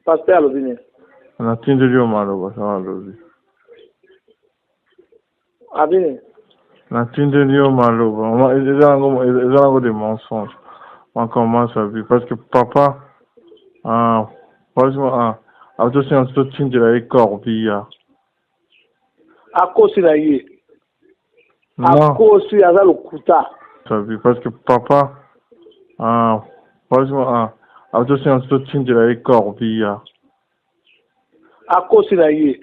Pasteur alobine. Na tindeli yo maloba ça alobi. Abine. Na tindeli yo maloba. Ezango des mensonges. On commence à vivre parce que papa franchement atosi na to tindela ye corbia. Akosi na ye. Non. Akosi aza lokuta. Ça vit parce que papa franchement atosi na to tindela ye corbia. Akosi na ye.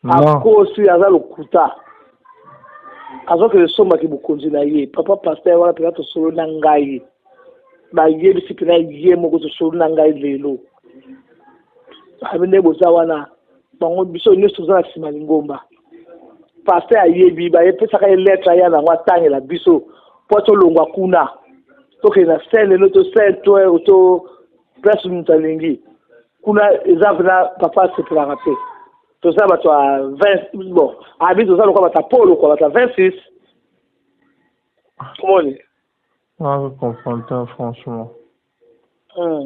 Non. Akosi aza lokuta. Azoke le soma ki bukonzi na ye. Papa pasteur wana peka to solo na ngai. Ba ye bisi pena ye moko to solo na ngai lelo. Abine boza wana. Bango biso nyonso za sima lingomba. Pasteur ayebi ba ye pesa ka lettre ya na watange la biso. Poto longwa kuna. Toke na sele no to sele to presse mutalingi. Kuna ezavna papa se planga pe. Tout ça, tu as 20, bon, habite tout ça, le quoi, tu as Paul, quoi, tu as 26. Comment on dit? Je comprends, franchement.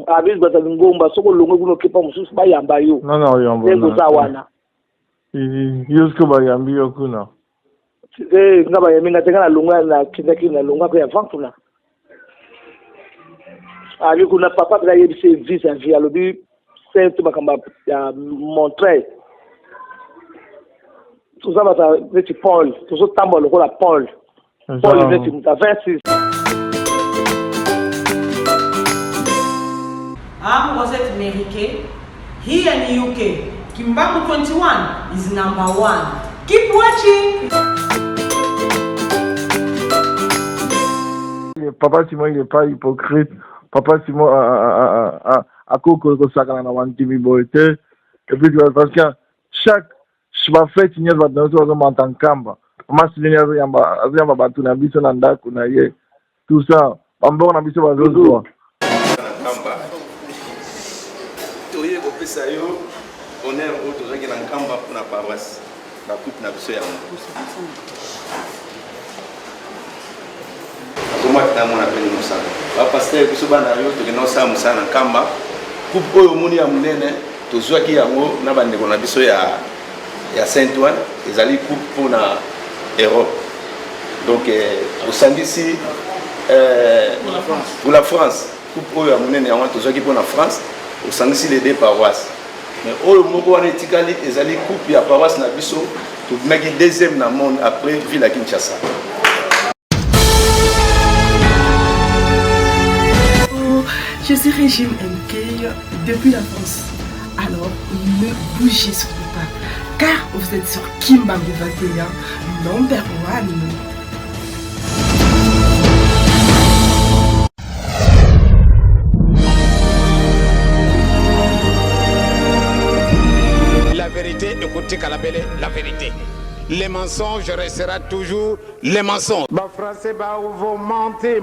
Habite, tu as une bombe, ce que l'on ne peut pas, je suis pas yamba yo. Non, yamba. C'est pour ça, wana. Jusque ba yambi yo kuna. Ngaba yambi na tenga na lunga na kinaki na lunga kwa vantu na. Ali kuna papa bila yebi se visa via lobi c'est tout makamba ya montrer. Tout ça va être Paul, tout ça tambour le rôle Paul. Paul est venu à 26. I'm Rosette Merike. Here in the UK, Kimbangu 21 is number 1. Keep watching. Papa Simon, il n'est pas hypocrite. Papa Simon a coco ça quand on a un boité. Et puis parce que chaque fête il y a des en kamba. Mas il y a batu na biso na ndako na ye. Tout ça, ambon na biso bazozo. Kamba. Toye ko pesa yo honneur o to zaki na kamba na paroisse. Na coupe na biso ya ngo. Toma ta mona peni musana. Ba pasteur biso bana yo to kena sa musana kamba. Coupe oyo moni ya munene to zwaki yango na bande ko na biso ya Saint-Ouen, ils allaient couper pour la Europe. Donc, au Sandisi, pour la France, coupe pour la monnaie, pour la France, au Sandisi, les deux paroisses. Mais au moment où ils allaient couper la paroisse na biso, pour mettre le deuxième dans le monde après, ville à Kinshasa. Je suis Régine Nkey depuis la France. Alors, ne bougez surtout pas, car vous êtes sur Kimbangu 21, number 1. La vérité, écoutez Kalabele, la vérité. Les mensonges restera toujours les mensonges. Bah français, bah vous mentez,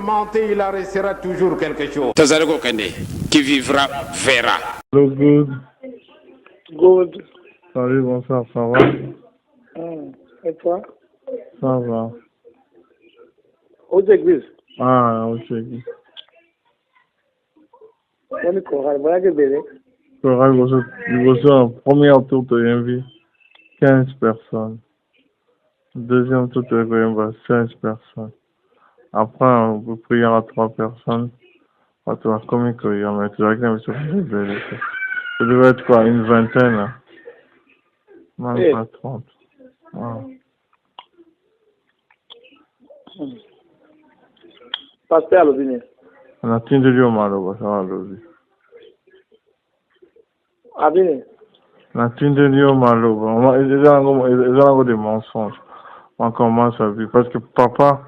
il en restera toujours quelque chose. Tazareko Kende, qui vivra, verra. Hello, good. Good. Salut, bonsoir, ça va? Et toi? Ça va. Aux églises? Aux églises. On est correct, voilà que bébé. Correct, vous avez un premier tour de vie, 15 personnes. Deuxième tour de 16 personnes. Après, on peut prier à 3 personnes. On va combien qu'il y a, mais tu vas gagner sur le bébé. Ça devait être quoi, une vingtaine, hein? Même pas 30. Pasteur alobine. On a tindeli yo maloba ça alobi. Abine. Na tindeli yo maloba. Ezango des mensonges. On commence à vivre parce que papa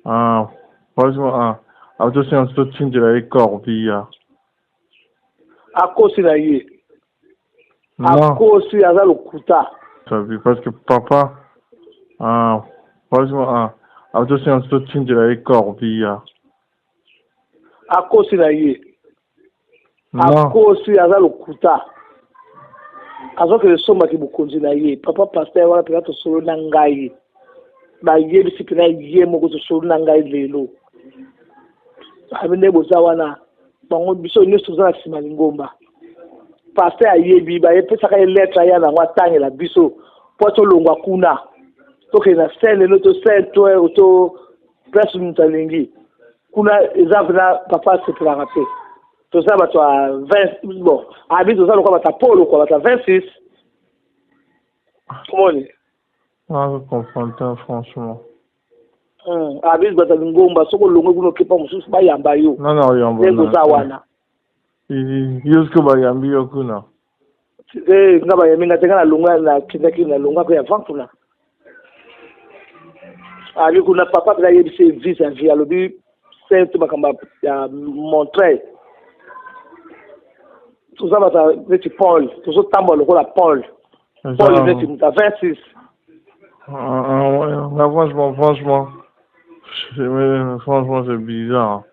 franchement atosi na to tindela ye corbia. Akosi na ye. Non. Akosi aza lokuta. Ça vit parce que papa franchement atosi na to tindela ye corbia. Akosi na ye. Non. Akosi aza lokuta. Azoke le soma ki bukonzi na ye. Papa pasteur wana peka to solo na ngai. Ba ye bisi pena ye moko to solo na ngai lelo. Abine boza wana. Bango biso nyonso za sima lingomba. pasteur ayebi ba yepesaka lettre ya na watangela biso po tolongwa kuna tokena sele no to sele to presse mutalingi kuna ezavna papa sepelanga pe toza bato a 20 bon abi toza lokwa bata polo kwa bata 26 comment je comprends franchement abi bata ngomba soko longo kuno kipa mususu ba yamba yo non yamba ngo za wana yusko ba yambi yo kuna ngaba yami ngatenga na longa na kindaki na longa ko ya vankuna abi kuna papa bila yebise visa à vie alobi saint bakamba ya montrer tout ça bata petit Paul tout ça tambo lokola Paul petit muta 26 franchement c'est bizarre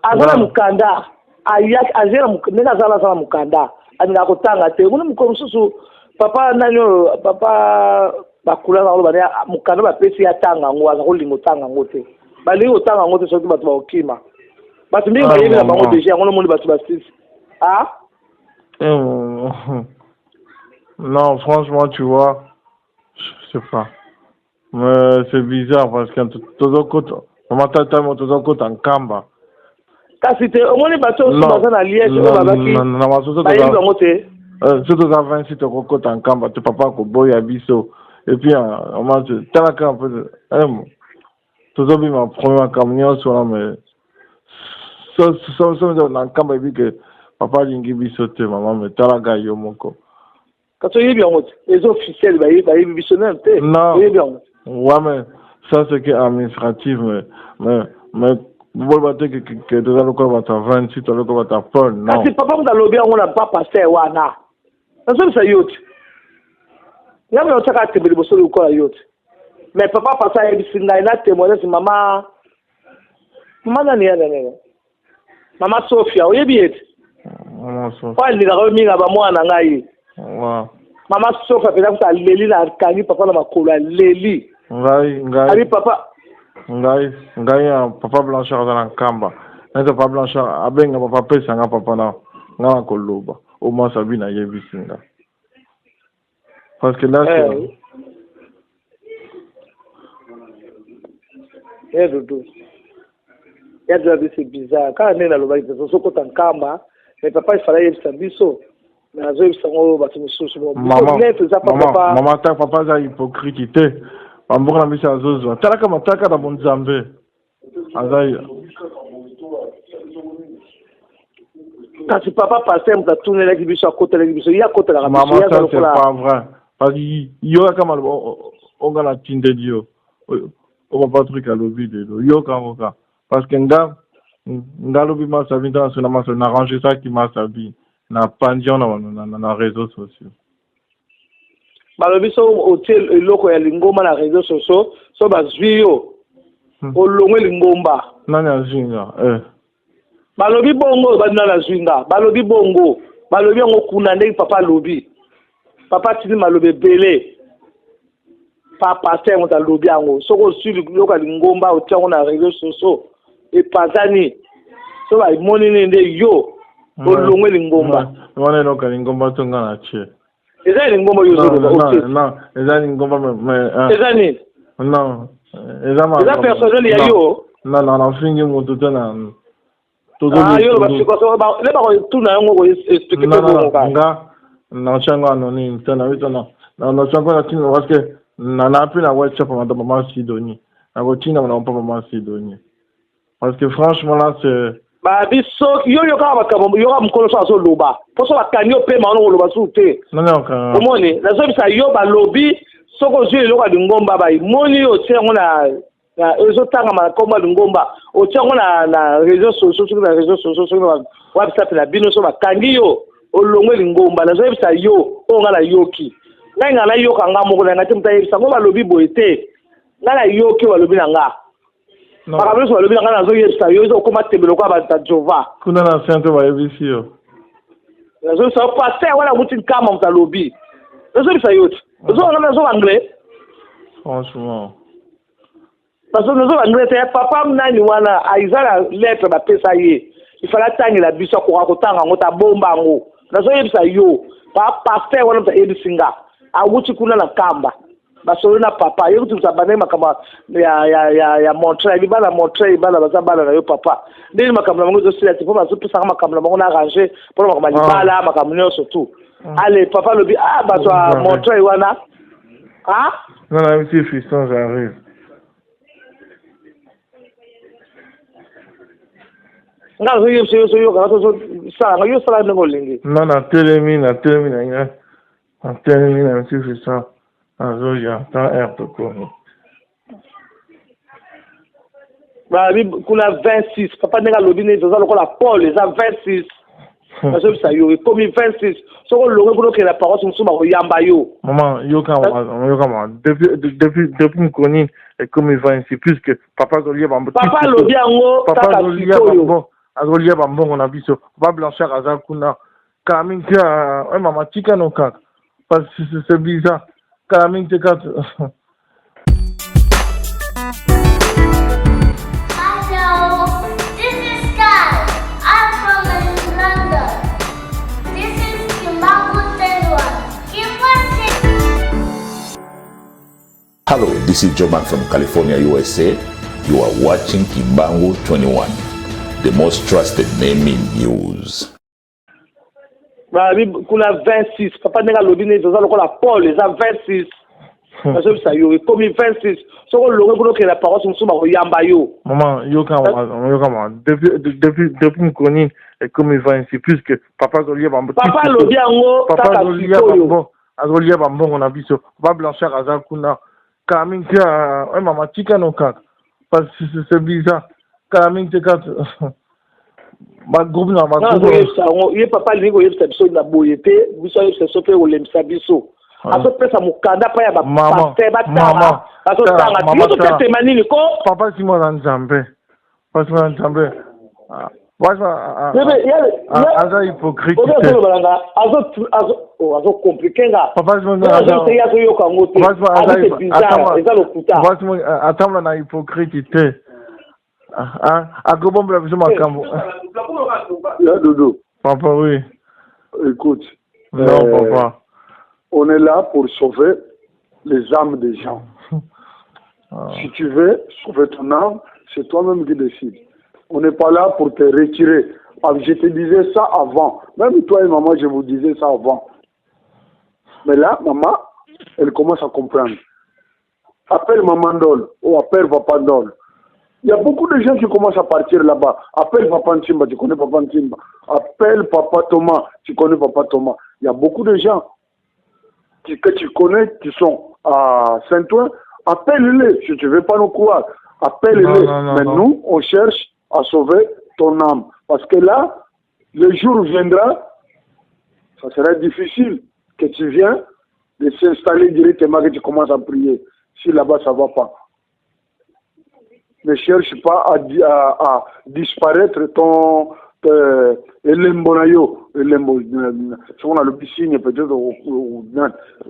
azala mukanda azela mukanda azala mukanda aninga kotanga te kuna mukomususu papa nanyo papa bakula ngalo bana mukanda ba pesi atanga ngo aza kolingo tanga ngote balingo tanga ngote soki batu ba okima batu ndinga bayebi na bango déjà ngono mundi batu ba 6 non franchement tu vois je sais pas mais c'est bizarre parce que todo koto matata mo todo koto nkamba kasi te omoni batu baza na liège o babaki na masoso bayebi bango te surtout à 26 to koto nkamba te papa ko boya biso et puis on m'a dit talaka un peu todo bi ma première camion sur là mais so na nkamba bi que papa lingi biso te maman mais talaka yo moko quand il y a bien les officiels bayebi biso na te yebi bien ouais mais ça c'est que administratif mais vous voulez que tu as le corps à 26 tu as le corps à Paul non kasi papa vous allez bien on n'a pas passé wana ça c'est yote y'a mais on sait que tu peux bosser le corps yote mais papa passé à bisinga ina témoigner si maman nani ya nani maman Sophia oyebi maman Sophia pas ni la reminga ba mwana ngai wa maman Sophia peut-être que leli na kangi papa na makolo leli ngai ali papa ngai papa Blanchard dans Kamba nete papa Blanchard abenga papa pesa nga papa na nga koloba au moins sabina yebisinga parce que là c'est bizarre quand on est dans le bail de soko tankamba mais papa il fallait yebisa biso mais azo yebisa ngo batu mususu maman ta papa za hypocrite te amboka na biso azozo talaka mataka na bonzambe azai kasi papa passer muta tourner la biso à côté la biso ya côté la maman ça c'est pas vrai parce que yo kama onga na tinde dio o Patrick alobi de yo kama parce que ngalobi masabi dans na maso na ranger ça qui masabi na pandion na réseaux sociaux balobi so hotel eloko ya lingomba na réseaux sociaux so bazwi yo olongwe lingomba nani azinga balobi bongo badina na zwinga balobi bongo balobi ngo kuna ndenge papa lobi papa tini malobe belé papa te ngo lobi yango soko suli loka lingomba otiango na réseaux sociaux et pazani so ba monene nde yo olongwe lingomba wana loka lingomba tonga na che eza lingomba yo zolo non eza lingomba mais eza ni non eza personnel ya yo non fingi mutu tena yo basiko so ba le ba ko tuna yango ko expliquer ko nga na chango anonyme tena witona na chango na tino parce que na appelé na WhatsApp madame maman Sidonie na routine na papa maman Sidonie parce que franchement là c'est ba biso yo ka bakabo yo ka mukolo so aso loba poso bakani ope ma ono loba sute non ka omoni na so bisa yo ba lobi soko jwe loka lingomba ba moni yo tsengo na ezo tanga ma komba lingomba o tsengo na réseaux sociaux sur les réseaux sociaux sur WhatsApp na bino so bakangi yo olongwe lingomba na so bisa yo o ngala yoki nga na yoka nga moko na ngati mutaye bisa ngo ba lobi boete ngala yoki ba lobi na nga bakabelo so balobi na nga nazo yebisa yo ezo okoma tembelo kwa bata Jova kuna na sente bayebisi yo nazo sa passer wana muti nkama mutalobi nazo bisa yo nazo nga nazo anglais franchement nazo anglais te papa mnani wana aizala lettre ba pesa ye il fallait tangela biso ko kotanga ngota bomba ngo nazo yebisa yo pa pasteur wana ta ebisinga awuti kuna na kamba basolo na papa yokuti kusabane makama ya Montréal libala Montréal bala bazabala na yo papa ndeni makamla mango zo sila tipo bazo pesa makamla mango na arranger pour makama libala makamla surtout allez papa lobi baso Montréal wana non la petit fiston j'arrive nga zo yo kana zo sala yo sala ngo lingi non na telemi na petit fiston azo ya ta air to ko Babi kuna 26 papa nenga lobi ne zoza lokola Paul les 26 parce que ça yo comme 26 so ko longo ko ke la parole musuma ko yamba yo maman yo kama depuis koni et comme 26 puisque papa lobi bambo papa lobi ngo papa lobi bambo azolia bambo na biso ba blanchard azakuna kaminga mama tika no kaka parce que c'est bizarre kaminga tika Hello, this is Joman from California, USA. You are watching Kimbangu 21, the most trusted name in news. Babi kuna 26 papa nenga lobi ne zoza lokola Paul les 26 parce que ça yo comme 26 so ko longo ko ke la parole musuma ko yamba yo maman yo kama depuis koni et comme 26 puisque papa lobi bambo papa lobi ngo papa lobi bambo na biso ba blanchard azakuna kaminga mama tika no kaka parce que c'est bizarre kaminga tika ma groupe na ma groupe ye papa lingo yebisa biso na boyete biso yebisa so pe olemisa biso aso pesa mukanda pa ya ba pasteur batama aso tanga yo to tete manini ko papa simo na nzambe aza hypocrite azo compliqué nga papa simo atamla na hypocrite te akobombola biso makambo là Dodo papa oui écoute papa on est là pour sauver les âmes des gens. Si tu veux sauver ton âme, c'est toi-même qui décides. On n'est pas là pour te retirer. Je te disais ça avant. Même toi et maman, je vous disais ça avant. Mais là, maman, elle commence à comprendre. Appelle maman Dol ou appelle papa Dol. Il y a beaucoup de gens qui commencent à partir là-bas. Appelle papa Ntimba, tu connais papa Ntimba. Appelle papa Thomas, tu connais papa Thomas. Il y a beaucoup de gens que tu connais qui sont à Saint-Ouen. Appelle-les, si tu ne veux pas nous croire. Appelle-les. Mais nous, on cherche à sauver ton âme. Parce que là, le jour viendra, ça sera difficile que tu viens de s'installer directement, que tu commences à prier. Si là-bas, ça ne va pas. Ne cherche pas à disparaître ton elembonayo on a le piscine peut-être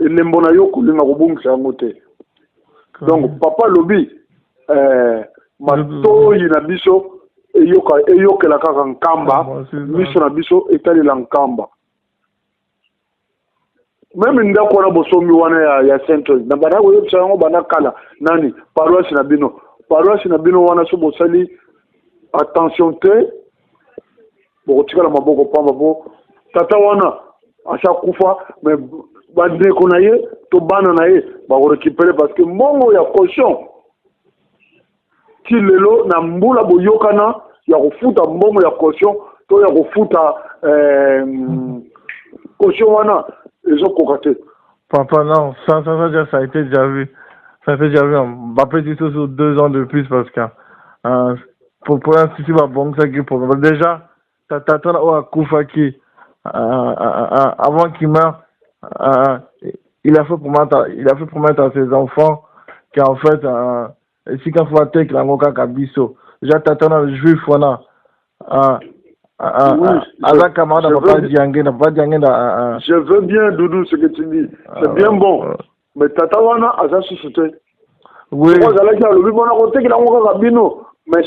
elembonayo kulinga kobungisa ngote donc papa lobi matoyi na biso eyokela kaka nkamba miso na biso etalela nkamba même ndako wana bosomi wana ya centre na bana koyebisa yango bana kala nani paroisse na bino wana so bosali attention te bokotikala maboko pamba po tata wana ashakufa mais bandeko na ye to bana na ye bakorécupere parce que mbongo ya caution ti lelo na mbula boyokana ya kofuta mbongo ya caution to ya kofuta caution wana ezokoka te. Papa, non, ça a été déjà vu. Ça a été déjà vu. On peut dire sur 2 ans de plus parce que pour l'institut, bon, ça qui pour déjà, t'attends à Koufaki avant qu'il meure. Il a fait promettre à ses enfants qu'en fait, si quand faut attaquer la moka kabiso, déjà t'attends le juif wana. Je veux bien, Doudou, ce que tu dis. C'est bien bon. Mais Tata Wana a ça suscité. Oui. Mais ça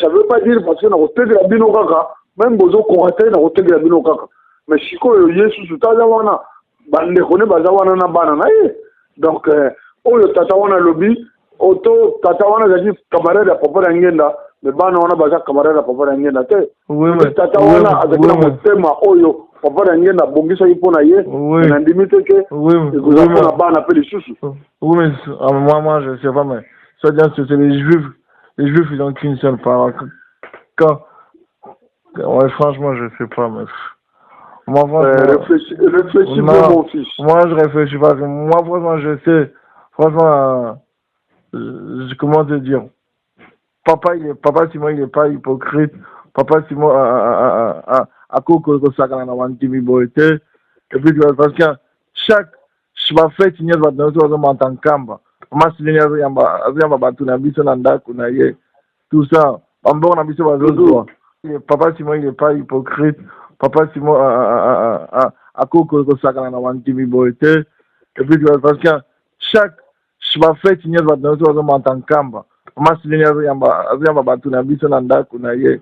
ne veut pas dire parce que dans le côté de la bino kaka, même bozo konate na kotegela bino kaka mais sikoyo yesu sutaza wana bande kone baza wana na bana na ye donc oyo tata wana lobi auto tata wana zaki camarade ya papa na ngenda mais bana wana baza camarade ya papa na ngenda te tata wana azaki na motema oyo papa na ngenda bongisa ipo na ye na ndimi te ke ekuza mpona bana pe lisusu. Oui, mais à moi je sais pas, mais ça dire c'est les juifs ils ont qu'une seule parole. Ouais, franchement je sais pas, mais moi réfléchis bien mon fils. Moi je réfléchis pas, moi franchement je sais, franchement comment te dire, papa Simon il est pas hypocrite, papa Simon à cause de ça quand on a un boité et puis parce que chaque fête il y a des choses en tant qu'amba moi si il y a battu na biso na ndako na ye tout ça on a biso bazozo papa Simon il est pas hypocrite, papa Simon à cause de ça quand on a un boité et puis parce que chaque fête il y a des choses en tant qu'amba moi si il y a battu na biso na ndako na ye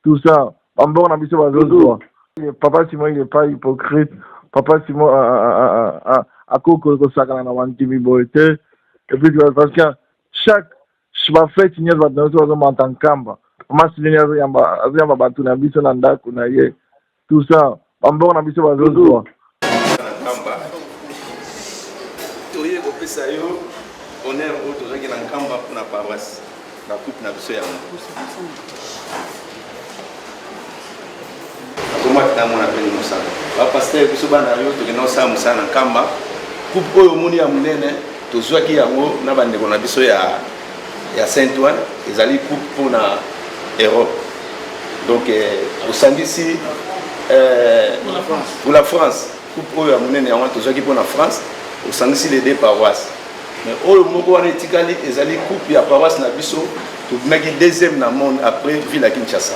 tout ça on a biso bazozo papa Simon il est pas hypocrite, papa Simon à cause de ça quand on a un boité et puis parce que chaque fête il y a des choses en tant qu'amba moi si il y a battu na biso na ndako na ye tout ça on a biso bazozo toye kopesa yo honneur oyo tozalaki na nkamba mpona paroisse na coupe na biso yango akomata mona pene mosala bapaster biso bana yo tokenda osala mosala na nkamba coupe oyo omoni ya monene tozwaki yango na bandeko na biso ya Saint-Ouen ezali coupe mpona Europe donc osangisi pour la France coupe oyo ya monene yango tozwaki mpona France osangisi les deux paroisses mais oyo moko wana etikali ezali coupe ya paroisse na biso tobimaki deuxième na monde après ville ya Kinshasa.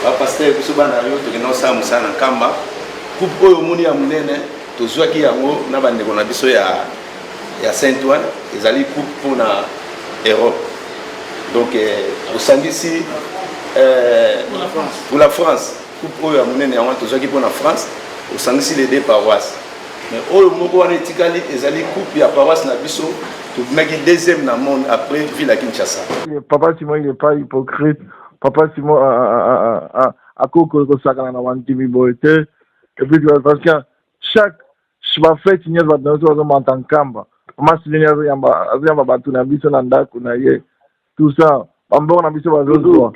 Bapaster biso bana yo tokenda osala mosala na nkamba coupe oyo omoni ya monene tozwaki yango na bandeko na biso ya Saint-Ouen ezali coupe mpona Europe donc osangisi pour la France coupe oyo ya monene yango tozwaki mpona France osangisi les deux paroisses mais oyo moko wana etikali ezali coupe ya paroisse na biso tobimaki deuxième na monde après ville ya Kinshasa. Papa Simon il est pas hypocrite, papa Simon à cause de ça quand on a un boité et puis parce que chaque fête il y a des choses en tant qu'amba moi si il y a battu na biso na ndako na ye tout ça on a biso bazozo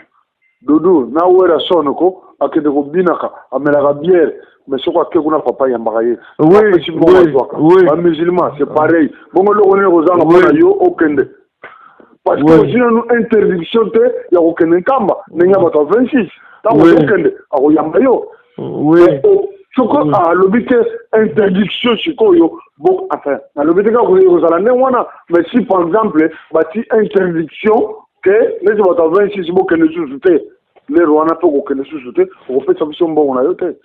Doudou na wera sonoko akende ko binaka amelaka bière mais soko akekuna papa yambaka ye oui ba musulman c'est pareil bongo lo on kozanga pona yo okende parce que sinon nous interdiction te ya kokende nkamba ndenge bato 26 tango okende akoyamba yo oui soko alobi te interdiction sikoyo bon enfin alobi te kozala ndenge wana mais si par exemple bati interdiction que les bato 26 bokende susu te les wana pe kokende susu te okopesa biso mbongo na yo te.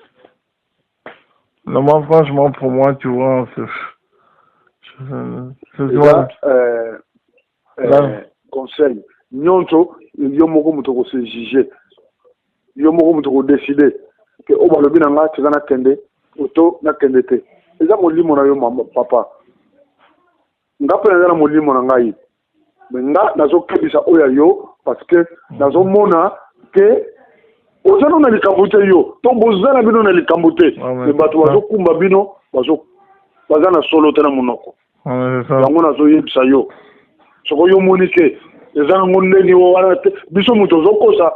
Non, moi, franchement, pour moi, tu vois, conseil. Nyonto, yo moko muto ko se juger. Yo moko muto ko décider que o ba lobi na nga tezana kende, oto na kende te. Eza molimo na yo mama papa. Ngape na molimo na ngai. Mais nga nazo kebisa oya yo parce que nazo mona que ozana na likambote yo to bozana bino na likambote le bato bazo kumba bino bazana solo tena monoko yango nazo yebisa yo soko yo monike ezana ngondeni wo wana te biso muto zokosa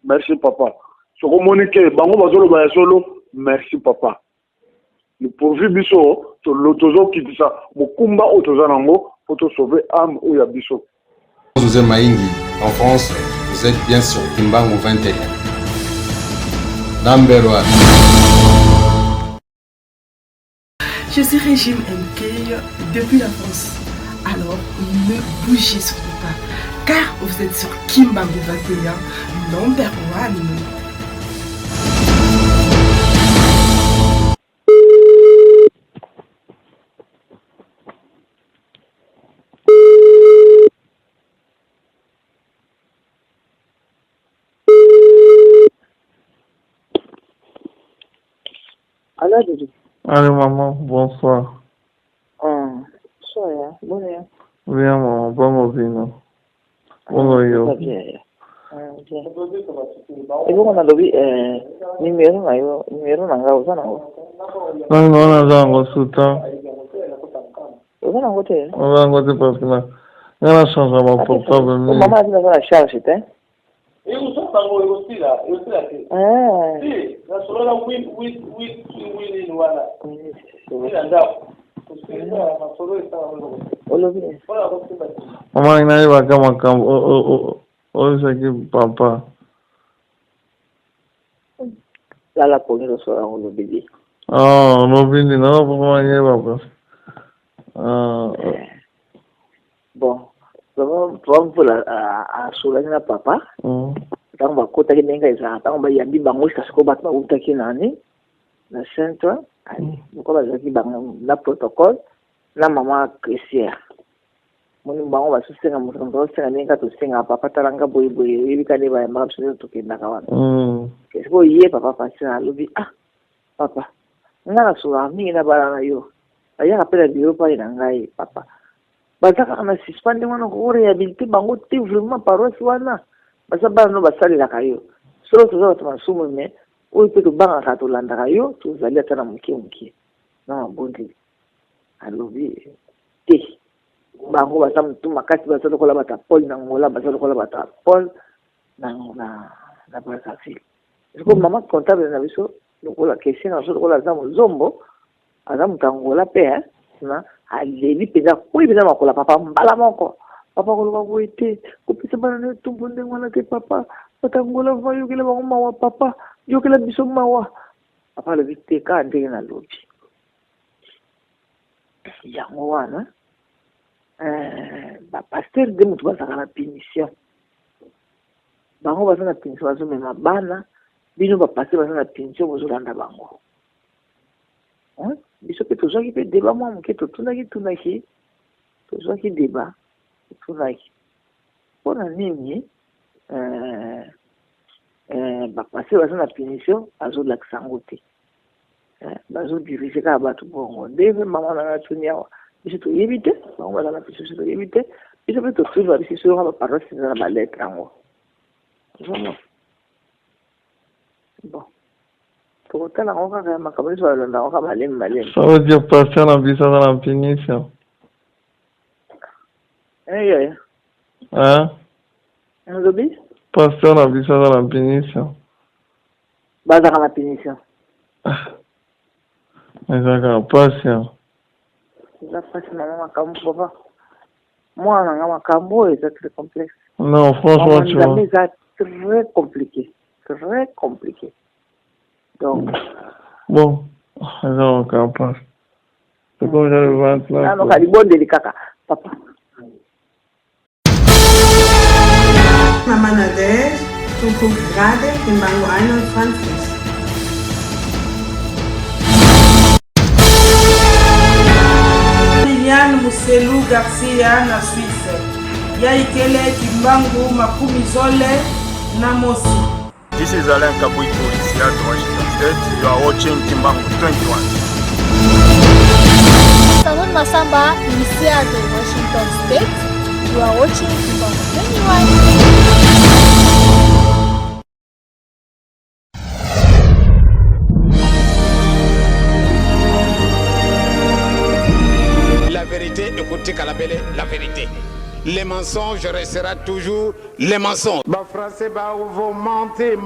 merci papa soko monike bango bazolo ba solo merci papa Le pourvu biso, l'autozo qui dit ça, Mokumba autozanango, pour te sauver âme ou ya biso. José Maingi, en France, vous êtes bien sur Kimbangu 21. Number 1. Je suis Régine MK depuis la France. Alors, ne bougez surtout pas, car vous êtes sur Kimbangu 21, number 1. Alors, Doudou. Allez, maman, bonsoir. Bonsoir, bon ya. Viens, maman, bon vino. Bon yo. Et bon, on a lobby, numéro nanga, vous en avez. Non, non, on a un gros soutien. Vous en avez. On va en côté parce que là, il y a la chance à mon portable. Maman a dit que la charge était. Et vous savez pas où aussi là, si, la sola win voilà. Maman, il n'arrive pas comme un camp. Oh, c'est qui papa? Là, la police sera le bébé. Oh, non, non, pourquoi il n'y a pas? Bon. Vamos pulang sulanya papa. Tang ba kota ki nenga isa tang ba yambi bango ska sko bat ba uta ki nani na centre ai ko ba zaki bang na protocol na mama Christia. Mun bango ba susenga mun ko senga nenga to senga papa taranga boy ibi kani ba ma absolu to ki na kawan. Kesko iye papa pasa lubi papa. Ngana sura mi na barana yo. Aya kapela biro pa ina ngai papa. Bazaka na suspendre wana ko réhabilité bango te vraiment paroisse wana basa bana no basali la kayo solo to zo masumu me o pe to banga ka to landa kayo to zali atana mki na bondi alobi te bango basa mtu makati basa ko la bata Paul na ngola basa ko la bata Paul na barkasi ko mama comptable na biso ko la question na so ko la zamu zombo azamu tangola pe na alebi peza koi peza makola papa mbala moko papa ko lo kuite ko pisa bana ne tumbonde ngwana ke papa patangola vayo kele ba mawa papa yo kele biso mawa papa le vite ka ndenge na lobi ya ngwana ba pasteur de mutu ba saka na punition bango ba sana punition bazo mema bana bino ba pasteur ba sana punition bozo landa bango biso pe tozwaki mpe débat mwa moke tunaki tozwaki débat tunaki mpona nini bapase baza na punition bazolakisa yango te bazodirige kaka bato bongo nde mama nanga tuni awa biso toyebi te bango baza na punition biso toyebi te biso mpe tosuiva biso soyoka baparoise eza na baletre yango bon tokotala yango kaka makambo nyonso balonda yango kaka malemi ça veut dire passer na biso aza na punition yaya olobi pasteur na biso aza na punition bazaka na punition ezaka patient eza pasi nanga makambo papa mwana nanga makambo oyo eza très complexe non franchement tu vois eza très compliqué donc bon eza okapase c'est comme ça le ventre là ano kalibondeli kaka papa Mama Nadege, tú grade Kimbangu 21. Liliane Muselu Garcia na Suisse. Yaikele Kimbangu makumi zole na Mosi. This is Alain Kabuitu, Seattle, Washington State. You are watching Kimbangu 21. Salon Masamba in Seattle, Washington State. You are watching Kimbangu 21. La vérité, écoutez Kalabele, la vérité. Les mensonges restera toujours les mensonges. Bah français, bah vous mentez,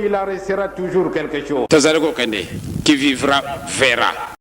il en restera toujours quelque chose. Tazarego Kende, qui vivra verra.